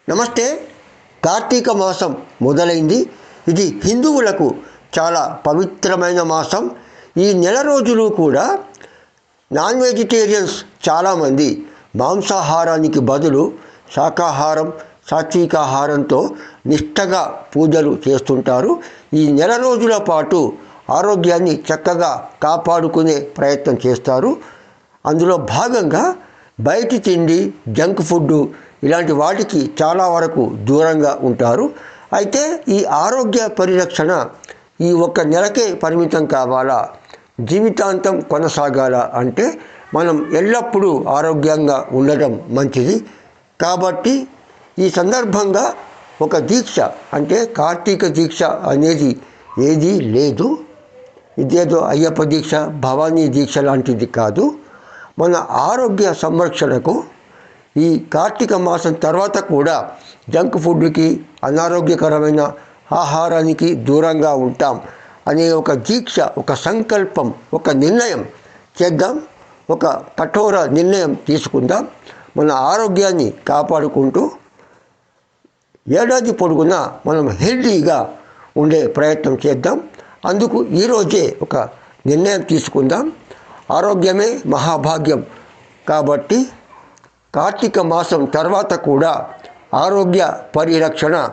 నమస్తే. కార్తీక మాసం మొదలైంది. ఇది హిందువులకు చాలా పవిత్రమైన మాసం. ఈ నెల రోజులు కూడా నాన్ వెజిటేరియన్స్ చాలామంది మాంసాహారానికి బదులు శాకాహారం, సాత్వికాహారంతో నిష్టగా పూజలు చేస్తుంటారు. ఈ నెల రోజుల పాటు ఆరోగ్యాన్ని చక్కగా కాపాడుకునే ప్రయత్నం చేస్తారు. అందులో భాగంగా బయటి తిండి, జంక్ ఫుడ్ ఇలాంటి వాటికి చాలా వరకు దూరంగా ఉంటారు. అయితే ఈ ఆరోగ్య పరిరక్షణ ఈ ఒక్క నెలకే పరిమితం కావాలా, జీవితాంతం కొనసాగాల అంటే మనం ఎల్లప్పుడూ ఆరోగ్యంగా ఉండటం మంచిది. కాబట్టి ఈ సందర్భంగా ఒక దీక్ష అంటే కార్తీక దీక్ష అనేది ఏదీ లేదు. ఇదేదో అయ్యప్ప దీక్ష, భవానీ దీక్ష లాంటిది కాదు. మన ఆరోగ్య సంరక్షణకు ఈ కార్తీక మాసం తర్వాత కూడా జంక్ ఫుడ్కి, అనారోగ్యకరమైన ఆహారానికి దూరంగా ఉంటాం అనే ఒక దీక్ష, ఒక సంకల్పం, ఒక నిర్ణయం చేద్దాం. ఒక కఠోర నిర్ణయం తీసుకుందాం. మన ఆరోగ్యాన్ని కాపాడుకుంటూ ఏడాది పొడుగునా మనం హెల్తీగా ఉండే ప్రయత్నం చేద్దాం. అందుకు ఈరోజే ఒక నిర్ణయం తీసుకుందాం. ఆరోగ్యమే మహాభాగ్యం. కాబట్టి కార్తీక మాసం తర్వాత కూడా ఆరోగ్య పరిరక్షణ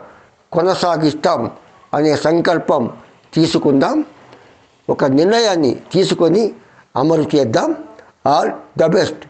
కొనసాగిస్తాం అనే సంకల్పం తీసుకుందాం. ఒక నిర్ణయాన్ని తీసుకొని అమలు చేద్దాం. All the best.